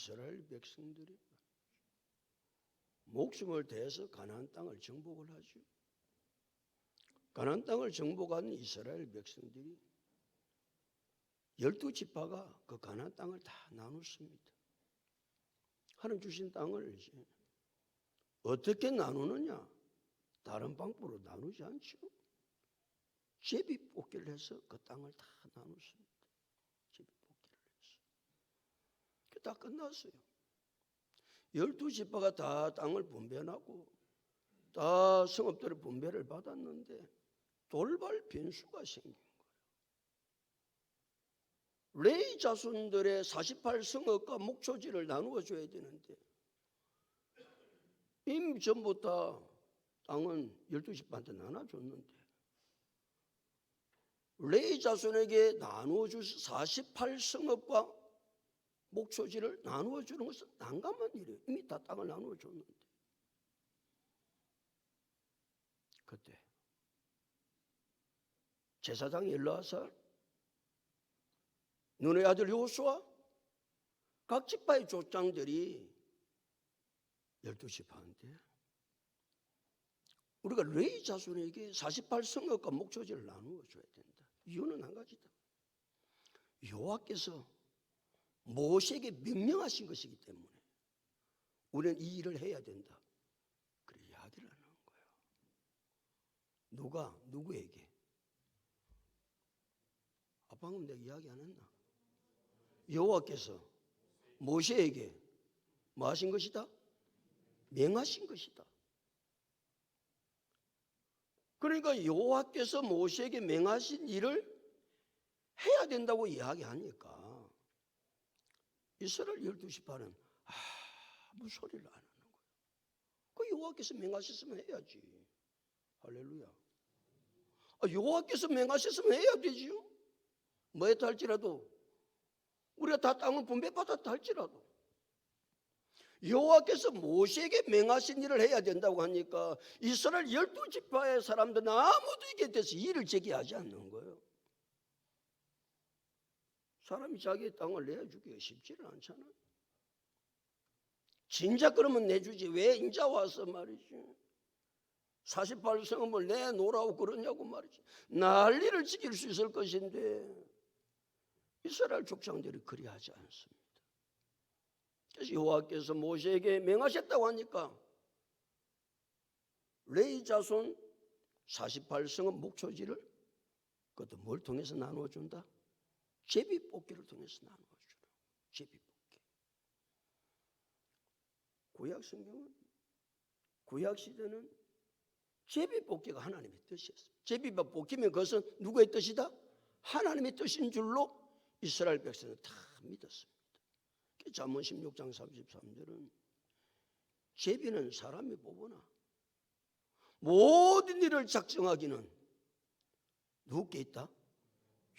이스라엘 백성들이 목숨을 대해서 가나안 땅을 정복을 하죠. 가나안 땅을 정복한 이스라엘 백성들이 12지파가 그 가나안 땅을 다 나눴습니다. 하나님 주신 땅을 이제 어떻게 나누느냐? 다른 방법으로 나누지 않죠. 제비뽑기를 해서 그 땅을 다 나눴습니다. 제비뽑기를 해서. 다 끝났어요. 12지파가 다 땅을 분배하고 다 성읍들의 분배를 받았는데 돌발 변수가 생긴 거예요. 레위 자손들의 48성읍과 목초지를 나누어 줘야 되는데 이미 전부 다 땅은 12지파한테 나눠줬는데 레위 자손에게 나누어 줄 48성읍과 목초지를 나누어 주는 것은 난감한 일이에요. 이미 다 땅을 나누어 줬는데. 그때 제사장 엘르아살, 눈의 아들 여호수아, 각 지파의 족장들이 12지파인데 우리가 레위 자손에게 48성읍과 목초지를 나누어 줘야 된다. 이유는 한 가지다. 여호와께서 모세에게 명령하신 것이기 때문에 우리는 이 일을 해야 된다. 그래 이야기를 하는 거예요. 누가 누구에게? 방금 내가 이야기 안 했나? 여호와께서 모세에게 뭐 하신 것이다? 명하신 것이다. 그러니까 여호와께서 모세에게 명하신 일을 해야 된다고 이야기하니까 이스라엘 12지파는 아무 소리를 안 하는 거예요. 그 여호와께서 명하셨으면 해야지. 할렐루야. 여호와께서 명하셨으면 해야 되지요. 뭐 했다 할지라도 우리가 다 땅을 분배받았다 할지라도 여호와께서 모세에게 명하신 일을 해야 된다고 하니까 이스라엘 12지파의 사람들은 아무도 이게 대해서 일을 제기하지 않는 거예요. 사람이 자기의 땅을 내주기가 쉽지는 않잖아요. 진작 그러면 내주지 왜 인자 와서 말이지 48성읍을 내놓으라고 그러냐고 말이지. 난리를 지킬 수 있을 것인데 이스라엘 족장들이 그리하지 않습니다. 그래서 여호와께서 모세에게 명하셨다고 하니까 레위 자손 48성읍 목초지를 그것도 뭘 통해서 나누어 준다? 제비뽑기를 통해서 나누어 주는 제비뽑기. 구약 성경은 구약 시대는 제비뽑기가 하나님의 뜻이었어요. 제비가 뽑히면 그것은 누구의 뜻이다? 하나님의 뜻인 줄로 이스라엘 백성은 다 믿었습니다. 잠언 16장 33절은 제비는 사람이 뽑으나 모든 일을 작정하기는 누구께 있다?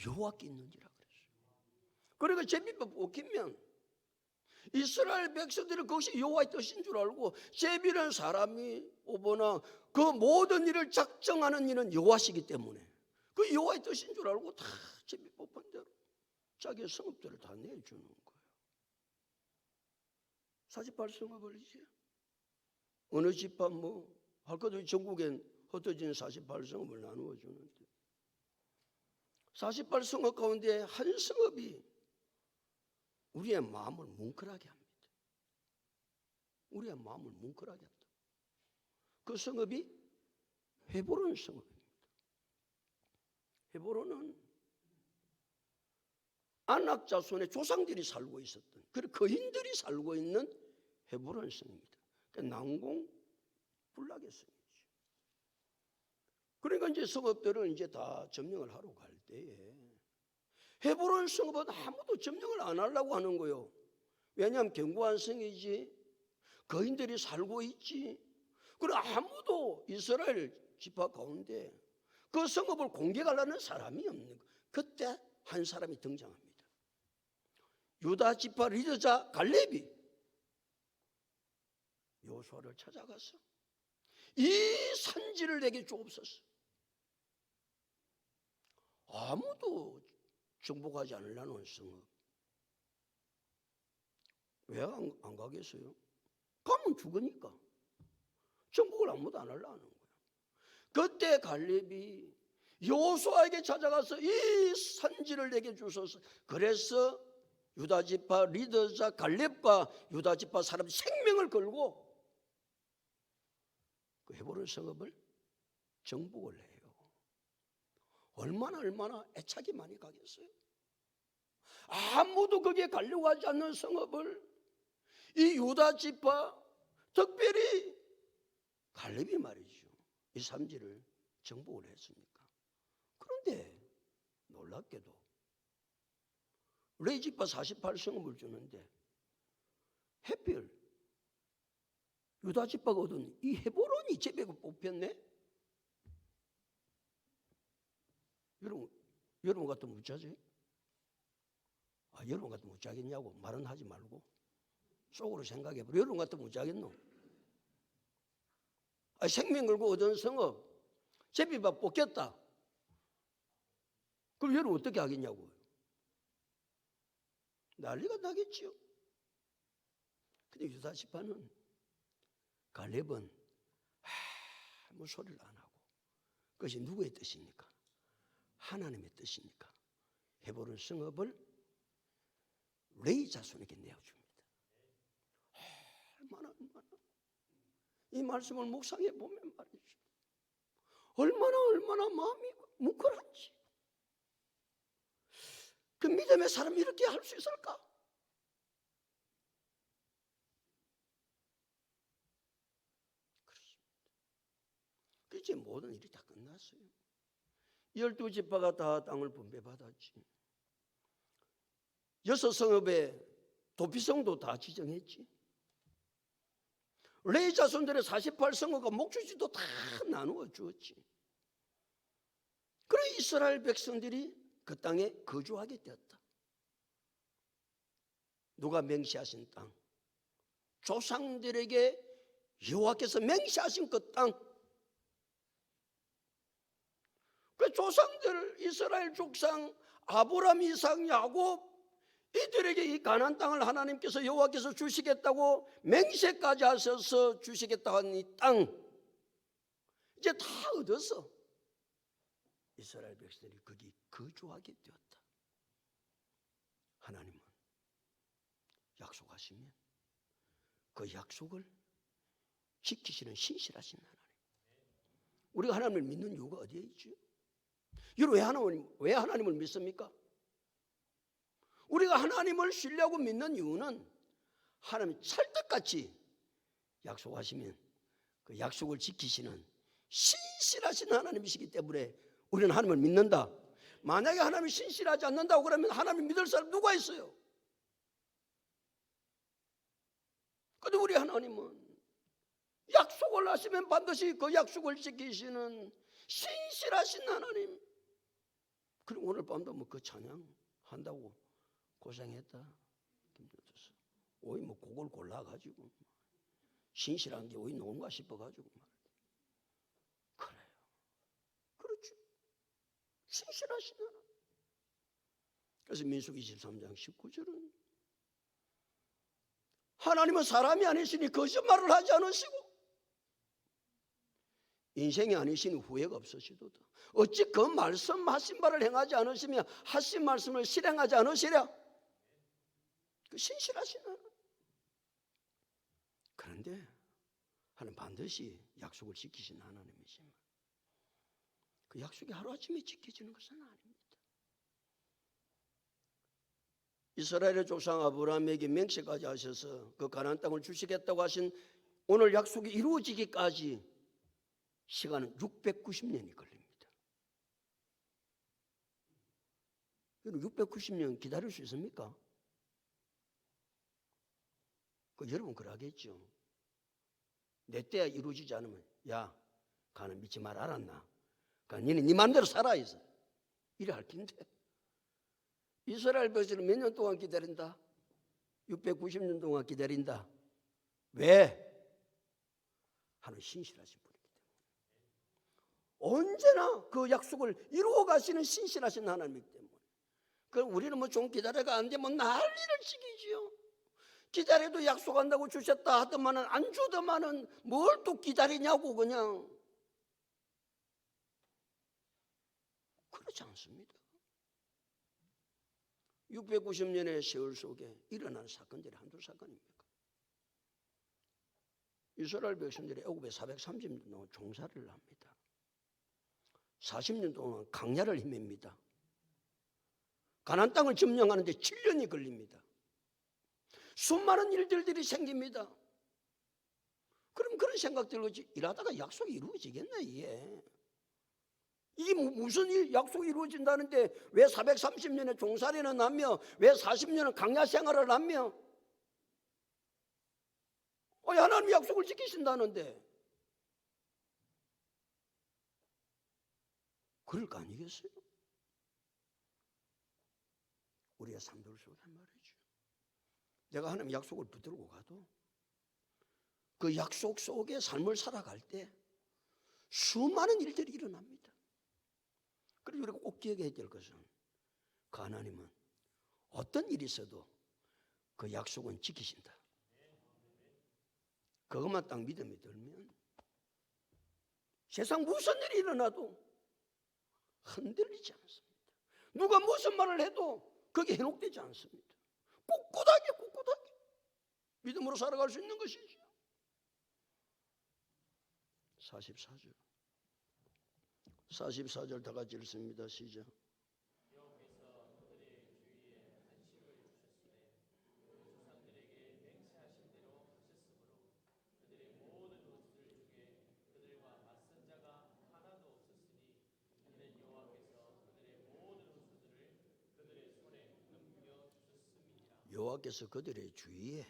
여호와께 있는지라 그랬어요. 그러니까 제비가 뽑히면 이스라엘 백성들은 그것이 여호와의 뜻인 줄 알고 제비는 사람이 뽑으나 그 모든 일을 작정하는 이는 여호와시기 때문에 그 여호와의 뜻인 줄 알고 다 제비 뽑은 대로 자기의 성읍들을 다 내주는 거예요. 48성읍을 이제 어느 집합 할 것도 없이 전국엔 흩어진 48성읍을 나누어 주는데 48성읍 가운데 한 성읍이 우리의 마음을 뭉클하게 합니다. 우리의 마음을 뭉클하게 한다. 그 성읍이 헤브론 성읍입니다. 헤브론은 아낙 자손의 조상들이 살고 있었던 그리고 거인들이 살고 있는 헤브론 성입니다. 그러니까 난공불락의 성이죠. 그러니까 이제 성읍들은 이제 다 점령을 하러 갈 때에 헤브론 성읍은 아무도 점령을 안 하려고 하는 거예요. 왜냐하면 견고한 성이지 거인들이 살고 있지. 그리고 아무도 이스라엘 지파 가운데 그 성읍을 공격하려는 사람이 없는 거예요. 그때 한 사람이 등장합니다. 유다 지파 리더자 갈렙이 여호수아를 찾아가서 이 산지를 내게 주옵소서. 아무도 정복하지 않으려는 성읍. 왜 안 가겠어요? 가면 죽으니까. 정복을 아무도 안 하려는 거예요. 그때 갈렙이 여호수아에게 찾아가서 이 산지를 내게 주소서. 그래서 유다지파 리더자 갈렙과 유다지파 사람 생명을 걸고 그 헤브론 성읍을 정복을 해요. 얼마나 애착이 많이 가겠어요? 아무도 거기에 가려고 하지 않는 성읍을 이 유다지파, 특별히 갈렙이 말이죠, 이 산지를 정복을 했으니까. 그런데 놀랍게도 레이지파 48성읍을 주는데 해필 유다지파가 얻은 이 헤브론이 제배가 뽑혔네? 여러분 같으면 무짜지? 여러분 같으면 무짜겠냐고 말은 하지 말고 속으로 생각해보라. 여러분 같으면 무짜겠노? 생명 걸고 얻은 성읍 제비밥 뽑혔다. 그럼 여러분 어떻게 하겠냐고요? 난리가 나겠지요. 근데 유다지파는 갈렙은 아무 소리를 안 하고, 그것이 누구의 뜻입니까? 하나님의 뜻이니까 헤브론 성읍을 레위 자손에게 내어줍니다. 얼마나 이 말씀을 묵상해 보면 말이죠, 얼마나 마음이 뭉클한지. 그 믿음의 사람이 이렇게 할 수 있을까? 그렇습니다. 이제 모든 일이 다 끝났어요. 12지파가 다 땅을 분배받았지. 6성읍의 도피성도 다 지정했지. 레위 자손들의 48성읍과 목주지도 다 나누어 주었지. 그래 이스라엘 백성들이 그 땅에 거주하게 되었다. 누가 맹세하신 땅, 조상들에게 여호와께서 맹세하신 그 땅, 그 조상들 이스라엘 족상 아브라함, 이삭, 야곱 이들에게 이 가나안 땅을 하나님께서 여호와께서 주시겠다고 맹세까지 하셔서 주시겠다고 한 이 땅 이제 다 얻어서 이스라엘 백성들이 거기 거주하게 되었다. 하나님은 약속하시면 그 약속을 지키시는 신실하신 하나님. 우리가 하나님을 믿는 이유가 어디에 있죠? 여러분 왜 하나님을 믿습니까? 우리가 하나님을 신뢰하고 믿는 이유는 하나님이 찰떡같이 약속하시면 그 약속을 지키시는 신실하신 하나님이시기 때문에 우리는 하나님을 믿는다. 만약에 하나님이 신실하지 않는다고 그러면 하나님 믿을 사람 누가 있어요? 그런데 우리 하나님은 약속을 하시면 반드시 그 약속을 지키시는 신실하신 하나님. 그럼 오늘 밤도 뭐 그 찬양 한다고 고생했다. 힘들었어. 오이 뭐 그걸 골라가지고 신실한 게 오이 너무가 싶어가지고 그래요. 그렇죠. 신실하신 하나님. 그래서 민수기 23장 19절은 하나님은 사람이 아니시니 거짓말을 하지 않으시고 인생이 아니시니 후회가 없으시도다. 어찌 그 말씀하신 바를 행하지 않으시며 하신 말씀을 실행하지 않으시랴. 그 신실하신 하나님. 그런데 하나님 반드시 약속을 지키신 하나님이지만 그 약속이 하루아침에 지켜지는 것은 아닙니다. 이스라엘의 조상 아브라함에게 맹세까지 하셔서 그 가나안 땅을 주시겠다고 하신 오늘 약속이 이루어지기까지 시간은 690년이 걸립니다. 690년 기다릴 수 있습니까? 여러분 그러겠죠. 내 때야 이루어지지 않으면 야 가는 믿지 말 알았나? 그러니까 너는 네 마음대로 살아 있어. 이래 할 텐데 이스라엘 백성은 몇 년 동안 기다린다? 690년 동안 기다린다. 왜? 하나님 신실하신 분이기 때문에 언제나 그 약속을 이루어 가시는 신실하신 하나님이기 때문에. 그럼 우리는 뭐 좀 기다려가 안 되면 난리를 치기지요. 기다려도 약속한다고 주셨다 하더만은 안 주더만은 뭘 또 기다리냐고 그냥. 그렇지 않습니다. 690년의 세월 속에 일어난 사건들이 한두 사건입니까? 이스라엘 백성들이 애굽에 430년 동안 종살이를 합니다. 40년 동안 강야를 힘입니다. 가나안 땅을 점령하는데 7년이 걸립니다. 수많은 일들이 생깁니다. 그럼 그런 생각 들겠지. 일하다가 약속이 이루어지겠나 이게. 이게 무슨 일, 약속이 이루어진다는데 왜 430년의 종살이는 하며 왜 40년은 강야 생활을 하며 하나님이 약속을 지키신다는데 그럴 거 아니겠어요? 우리의 삶들 속에 말이죠. 내가 하나님 약속을 붙들고 가도 그 약속 속에 삶을 살아갈 때 수많은 일들이 일어납니다. 그리고 우리가 꼭 기억해야 될 것은 그 하나님은 어떤 일이 있어도 그 약속은 지키신다. 그것만 딱 믿음이 들면 세상 무슨 일이 일어나도 흔들리지 않습니다. 누가 무슨 말을 해도 그게 현혹되지 않습니다. 꿋꿋하게 믿음으로 살아갈 수 있는 것이죠. 44절 다 같이 읽습니다. 시작. 여호와께서 그들의 주위에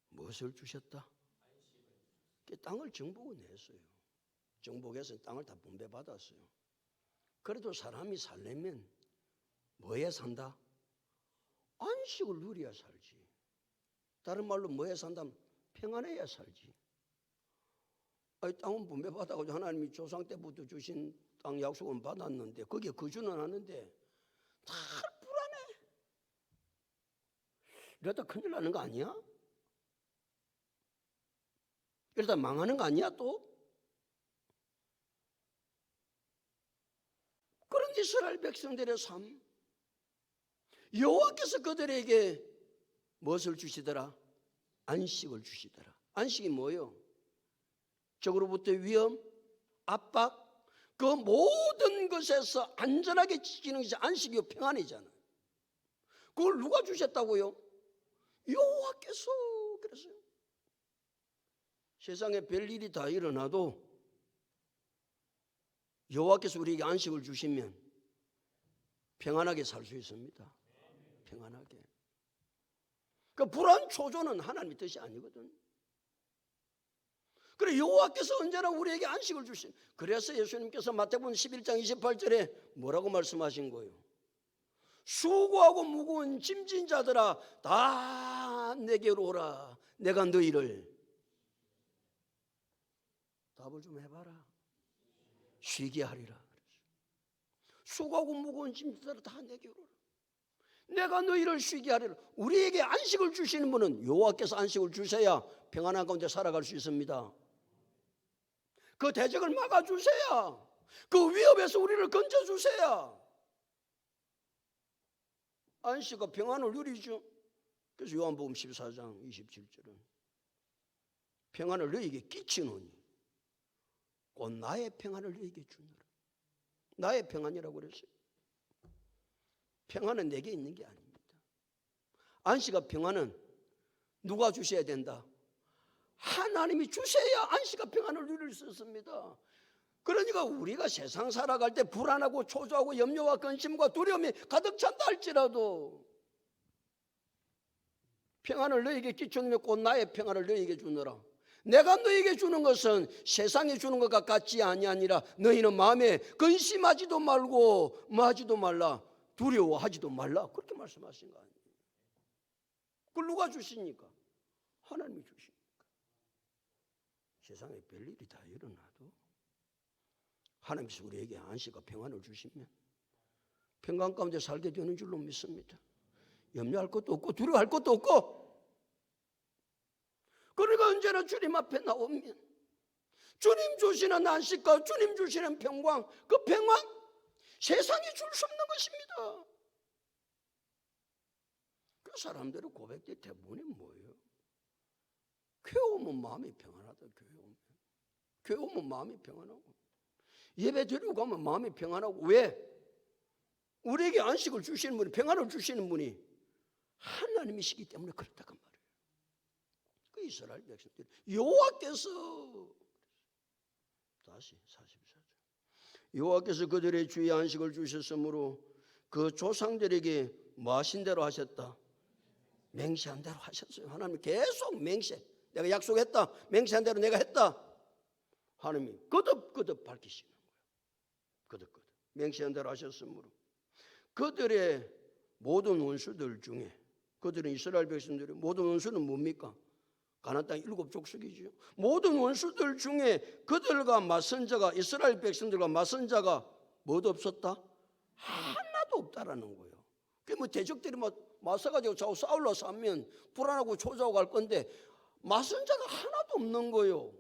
무엇을 주셨다? 땅을 정복해냈어요. 정복해서 땅을 다 분배받았어요. 그래도 사람이 살려면 뭐에 산다? 안식을 누려야 살지. 다른 말로 뭐에 산다면 평안해야 살지. 땅은 분배받아가지고 하나님이 조상 때부터 주신 땅 약속은 받았는데 거기에 거주는 하는데 다 불안해. 이러다 큰일 나는 거 아니야? 이러다 망하는 거 아니야 또? 그런 이스라엘 백성들의 삶, 여호와께서 그들에게 무엇을 주시더라? 안식을 주시더라. 안식이 뭐예요? 적으로부터 위험, 압박, 그 모든 것에서 안전하게 지키는 것이 안식이요 평안이잖아요. 그걸 누가 주셨다고요? 여호와께서. 그랬어요. 세상에 별일이 다 일어나도 여호와께서 우리에게 안식을 주시면 평안하게 살 수 있습니다. 평안하게. 그 불안 초조는 하나님의 뜻이 아니거든. 그래 여호와께서 언제나 우리에게 안식을 주신. 그래서 예수님께서 마태복음 11장 28절에 뭐라고 말씀하신 거예요? 수고하고 무거운 짐진 자들아 다 내게로 오라. 내가 너희를 답을 좀 해봐라. 쉬게 하리라. 수고하고 무거운 짐진 자들아 다 내게로 오라. 내가 너희를 쉬게 하리라. 우리에게 안식을 주시는 분은 여호와께서 안식을 주셔야 평안한 가운데 살아갈 수 있습니다. 그 대적을 막아주셔야, 그 위협에서 우리를 건져주셔야 안식과 평안을 누리죠. 그래서 요한복음 14장 27절은 평안을 너희에게 끼치노니 곧 나의 평안을 너희에게 주노라. 나의 평안이라고 그랬어요. 평안은 내게 있는 게 아닙니다. 안식과 평안은 누가 주셔야 된다? 하나님이 주셔야 안식과 평안을 누릴 수 있습니다. 그러니까 우리가 세상 살아갈 때 불안하고 초조하고 염려와 근심과 두려움이 가득 찬다 할지라도 평안을 너에게 끼쳐주며 곧 나의 평안을 너에게 주노라. 내가 너에게 주는 것은 세상이 주는 것과 같지 아니하니라. 너희는 마음에 근심하지도 말고 마지도 말라. 두려워하지도 말라. 그렇게 말씀하신 거 아니에요. 그걸 누가 주시니까? 하나님이 주시니까. 세상에 별일이 다 일어나도 하나님께서 우리에게 안식과 평안을 주시면 평강 가운데 살게 되는 줄로 믿습니다. 염려할 것도 없고 두려워할 것도 없고, 그러니까 언제나 주님 앞에 나오면 주님 주시는 안식과 주님 주시는 평강, 그 평강 세상이 줄 수 없는 것입니다. 그 사람들의 고백들이 대부분이 뭐예요? 교회 오면 마음이 평안하다. 교회 오면 마음이 평안하고, 예배 드리고 가면 마음이 평안하고. 왜? 우리에게 안식을 주시는 분이, 평안을 주시는 분이 하나님이시기 때문에 그렇다고 말이에요. 그 이스라엘 백성들이 여호와께서, 다시 44절, 여호와께서 그들의 주의 안식을 주셨으므로 그 조상들에게 뭐 하신 대로 하셨다? 맹세한 대로 하셨어요. 하나님 계속 맹세, 내가 약속했다, 맹세한 대로 내가 했다. 하나님이 거듭거듭 밝히시는 거예요. 거듭거듭 맹세한 대로 하셨으므로 그들의 모든 원수들 중에, 그들은 이스라엘 백성들의 모든 원수는 뭡니까? 가나안 땅 7족속이죠. 모든 원수들 중에 그들과 맞선 자가, 이스라엘 백성들과 맞선 자가 뭐도 없었다? 하나도 없다라는 거예요. 그 뭐 대적들이 맞서가지고 자꾸 싸우려 싸면 불안하고 초조하고 할 건데 맞선 자가 하나도 없는 거예요.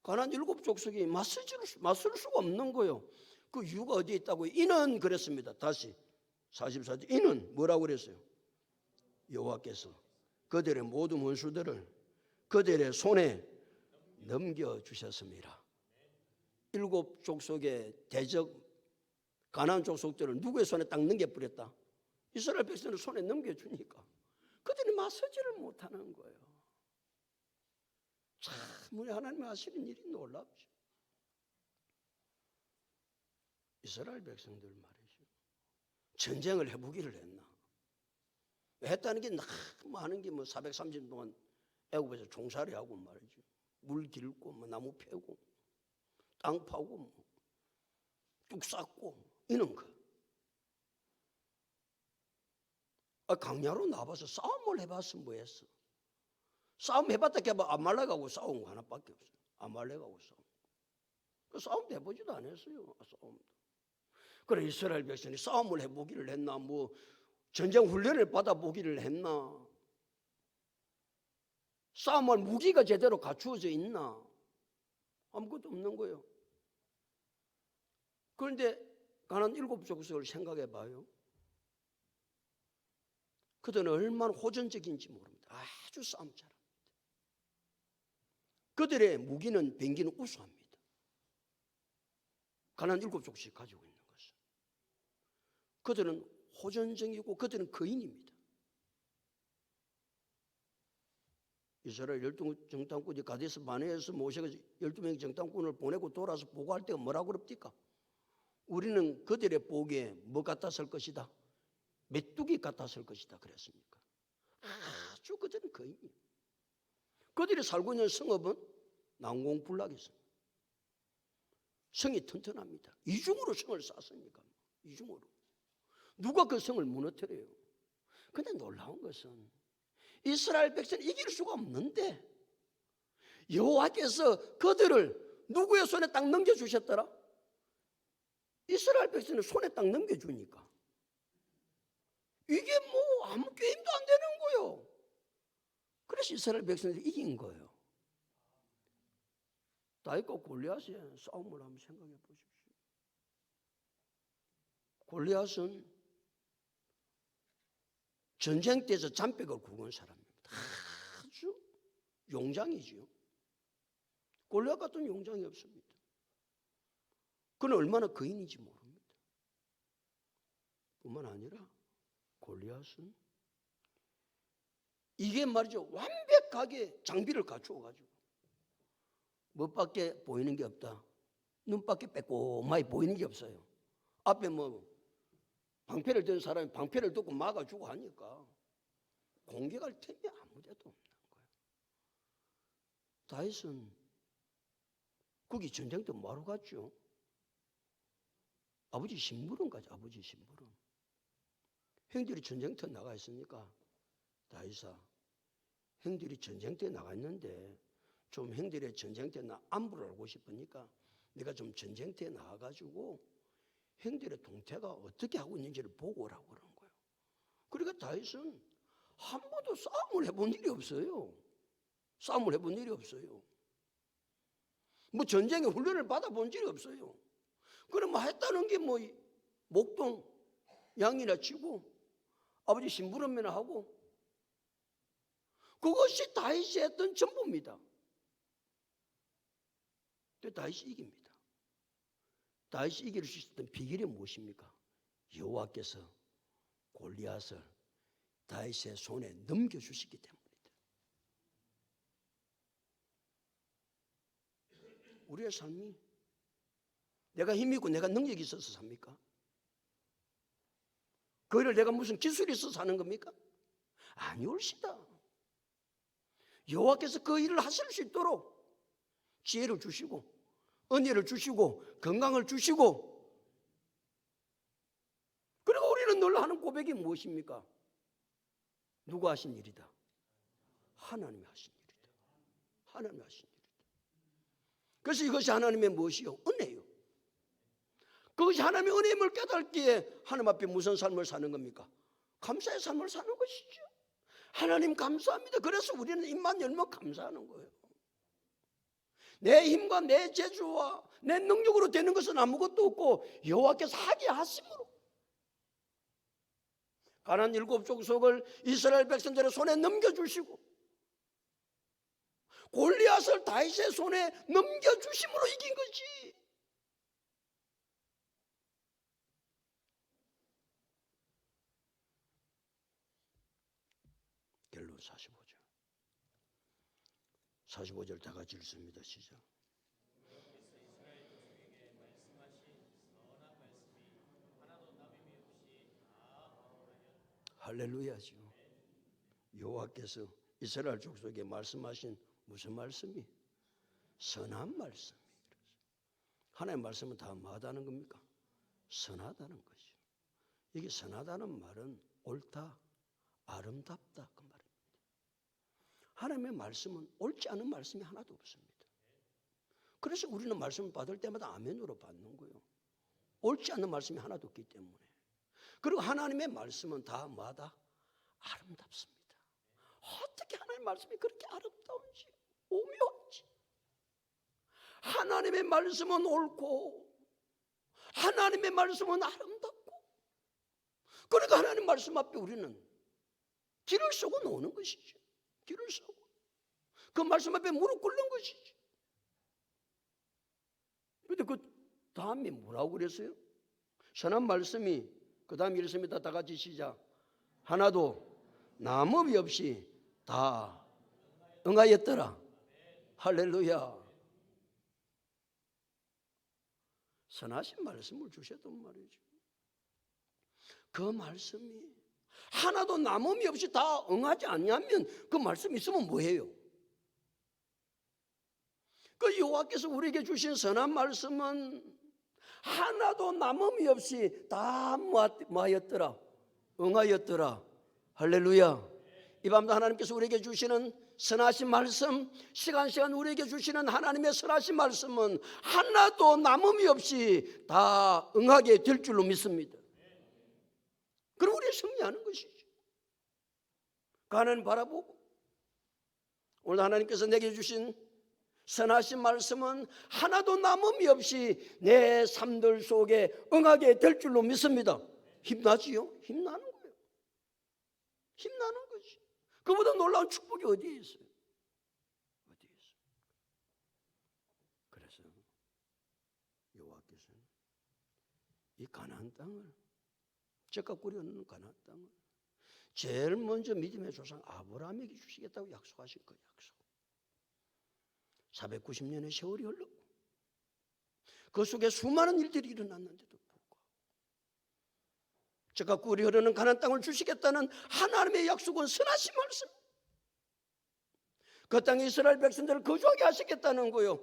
가나안 7족속이 맞설 수가 없는 거예요. 그 이유가 어디에 있다고요? 이는 그랬습니다. 다시 44절, 이는 뭐라고 그랬어요? 여호와께서 그들의 모든 원수들을 그들의 손에 넘겨주셨습니다. 7족속의 대적 가나안 족속들을 누구의 손에 딱 넘겨버렸다? 이스라엘 백성을 손에 넘겨주니까 그들이 맞서지를 못하는 거예요. 참 우리 하나님이 하시는 일이 놀랍죠. 이스라엘 백성들 말이죠, 전쟁을 해보기를 했나? 했다는 게 너무 많은 게 430년 동안 애굽에서 종살이 하고 말이죠, 물 길고 나무 패고 땅 파고 뚝 쌓고 이런 거. 강야로 나와서 싸움을 해봤으면 뭐 했어? 싸움 해봤다 해봐 아말렉하고 싸운 거 하나밖에 없어요. 아말렉하고 싸움. 그 싸움도 해보지도 않았어요. 싸움도. 그래 이스라엘 백성이 싸움을 해보기를 했나? 뭐 전쟁 훈련을 받아보기를 했나? 싸움할 무기가 제대로 갖추어져 있나? 아무것도 없는 거예요. 그런데 가나안 7족속을 생각해 봐요. 그들은 얼마나 호전적인지 모릅니다. 아주 싸움 잘합니다. 그들의 무기는 병기는 우수합니다. 가나안 7족속이 가지고 있는 것은. 그들은 호전적이고 그들은 거인입니다. 이스라엘 12 정탐꾼이 가데스 바네에서 모세가 12명의 정탐꾼을 보내고 돌아서 보고할 때가 뭐라고 그럽니까? 우리는 그들의 보기에 뭐 같았을 것이다? 메뚜기 같았을 것이다 그랬습니까? 아주 그들은 거인이에요. 그들이 살고 있는 성읍은 난공불락이었습니다. 성이 튼튼합니다. 이중으로 성을 쌓습니까? 이중으로. 누가 그 성을 무너뜨려요? 근데 놀라운 것은 이스라엘 백성은 이길 수가 없는데 여호와께서 그들을 누구의 손에 딱 넘겨주셨더라? 이스라엘 백성의 손에 딱 넘겨주니까 이게 뭐 아무 게임도 안 되는 거예요. 그래서 이스라엘 백성들이 이긴 거예요. 다윗과 골리앗의 싸움을 한번 생각해 보십시오. 골리앗은 전쟁때에서 잔백을 굵은 사람입니다. 아주 용장이지요. 골리앗 같은 용장이 없습니다. 그는 얼마나 거인인지 모릅니다. 뿐만 아니라 골리앗은 이게 말이죠, 완벽하게 장비를 갖추어가지고 뭐밖에 보이는 게 없다. 눈밖에 빼꼼하게 보이는 게 없어요. 앞에 뭐 방패를 든 사람이 방패를 듣고 막아주고 하니까 공격할 틈이 아무데도 없는 거예요. 다윗은 거기 전쟁 때 뭐하러 갔죠? 아버지 심부름 가죠. 아버지 심부름. 형들이 전쟁터 나가 있으니까 다윗아, 형들이 전쟁터에 나가 있는데 좀 형들의 전쟁터에 안부를 알고 싶으니까 내가 좀 전쟁터에 나가가지고 형들의 동태가 어떻게 하고 있는지를 보고 오라고 그러는 거예요. 그러니까 다윗은 한 번도 싸움을 해본 일이 없어요. 싸움을 해본 일이 없어요. 뭐 전쟁에 훈련을 받아본 일이 없어요. 그럼 뭐 했다는 게 뭐 목동 양이나 치고 아버지 심부름이나 하고, 그것이 다윗이 했던 전부입니다. 근데 다윗이 이깁니다. 다윗이 이길 수 있었던 비결이 무엇입니까? 여호와께서 골리앗을 다윗의 손에 넘겨주시기 때문입니다. 우리의 삶이 내가 힘이 있고 내가 능력이 있어서 삽니까? 그 일을 내가 무슨 기술이 있어서 사는 겁니까? 아니올시다. 여호와께서 그 일을 하실 수 있도록 지혜를 주시고 은혜를 주시고 건강을 주시고, 그리고 우리는 늘 하는 고백이 무엇입니까? 누가 하신 일이다? 하나님이 하신 일이다. 하나님이 하신 일이다. 그래서 이것이 하나님의 무엇이요? 은혜요. 그것이 하나님의 은혜임을 깨닫기에 하나님 앞에 무슨 삶을 사는 겁니까? 감사의 삶을 사는 것이죠. 하나님 감사합니다. 그래서 우리는 입만 열면 감사하는 거예요. 내 힘과 내 재주와 내 능력으로 되는 것은 아무것도 없고 여호와께서 하게 하심으로 가나안 7족속을 이스라엘 백성들의 손에 넘겨주시고 골리앗을 다윗의 손에 넘겨주심으로 이긴 거지. 결론 45절. 45절 다 같이 읽습니다. 시작. 할렐루야죠. 여호와께서 이스라엘 족속에 말씀하신 무슨 말씀이? 선한 말씀. 하나님의 말씀은 다 뭐하다는 겁니까? 선하다는 것이죠. 이게 선하다는 말은 옳다, 아름답다 그 말입니다. 하나님의 말씀은 옳지 않은 말씀이 하나도 없습니다. 그래서 우리는 말씀을 받을 때마다 아멘으로 받는 거예요. 옳지 않은 말씀이 하나도 없기 때문에. 그리고 하나님의 말씀은 다 뭐하다? 아름답습니다. 어떻게 하나님의 말씀이 그렇게 아름다운지, 오묘한지. 하나님의 말씀은 옳고 하나님의 말씀은 아름답고, 그러니까 하나님 말씀 앞에 우리는 길을 서고 노는 것이죠. 길을 서고 그 말씀 앞에 무릎 꿇는 것이죠. 그런데 그 다음에 뭐라고 그랬어요? 선한 말씀이 그 다음에 이렇습니다. 다 같이 시작. 하나도 남음이 없이 다 응하였더라. 할렐루야. 선하신 말씀을 주셨단 말이죠. 그 말씀이 하나도 남음이 없이 다 응하지 않냐면 그 말씀이 있으면 뭐해요? 그 여호와께서 우리에게 주신 선한 말씀은 하나도 남음이 없이 다 뭐하였더라? 응하였더라. 할렐루야. 이 밤도 하나님께서 우리에게 주시는 선하신 말씀, 시간 우리에게 주시는 하나님의 선하신 말씀은 하나도 남음이 없이 다 응하게 될 줄로 믿습니다. 그럼 우리 승리하는 것이죠. 그 하나님 바라보고 오늘 하나님께서 내게 주신 선하신 말씀은 하나도 남음이 없이 내 삶들 속에 응하게 될 줄로 믿습니다. 힘나지요? 힘나는 거예요. 힘나는 거지. 그보다 놀라운 축복이 어디에 있어요? 어디에 있어요? 그래서 여호와께서는 이 가나안 땅을, 제가 꾸려놓은 가나안 땅을 제일 먼저 믿음의 조상 아브라함에게 주시겠다고 약속하신 거예요. 약속. 490년의 세월이 흘렀고 그 속에 수많은 일들이 일어났는데도 불구하고 제가 꿀이 흐르는 가나안 땅을 주시겠다는 하나님의 약속은 선하신 말씀. 그 땅에 이스라엘 백성들을 거주하게 하시겠다는 거요.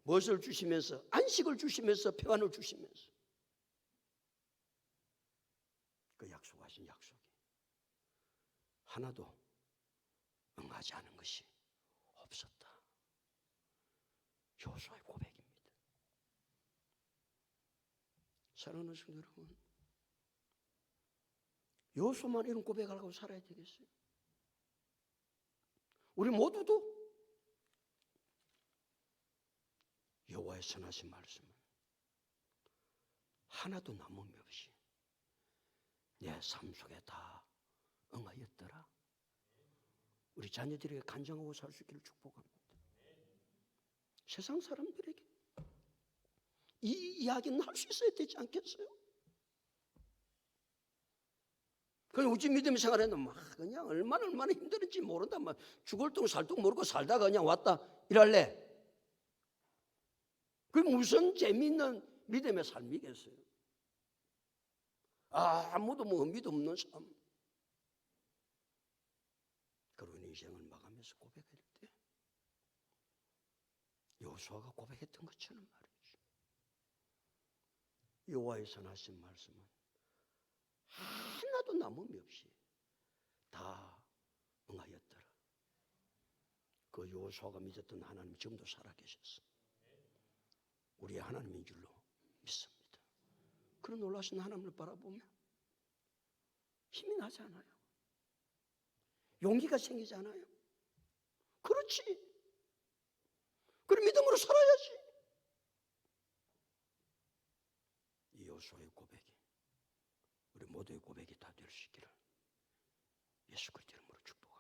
무엇을 주시면서? 안식을 주시면서, 평안을 주시면서. 그 약속하신 약속이 하나도 응하지 않은 것이 없었다. 여호수아의 고백입니다. 사랑하는 성도 여러분, 여호수아만 이런 고백을 하고 살아야 되겠어요? 우리 모두도 여호와의 선하신 말씀은 하나도 남음이 없이 내 삶 속에 다 응하였더라. 우리 자녀들에게 간증하고 살 수 있기를 축복합니다. 세상 사람들에게 이 이야기는 할 수 있어야 되지 않겠어요? 그냥 우리 믿음의 생활에는 막 그냥 얼마나 힘들은지 모른다. 막 죽을 둥 살 둥 모르고 살다가 그냥 왔다 이랄래. 그게 무슨 재미있는 믿음의 삶이겠어요? 아무도 뭐 의미도 없는 삶. 그런 인생을 마감해서 고백할 때 여호수아가 고백했던 것처럼 말이죠. 여호와의 선하신 말씀은 하나도 남음이 없이 다 응하였더라. 그 여호수아가 믿었던 하나님 지금도 살아계셨어. 우리의 하나님인 줄로 믿습니다. 그런 놀라신 하나님을 바라보면 힘이 나지 않아요? 용기가 생기지 않아요? 그렇지. 그런 믿음으로 살아야지. 이 여호수아의 고백이 우리 모두의 고백이 다 될 수 있기를 예수 그리스도 이름으로 축복합니다.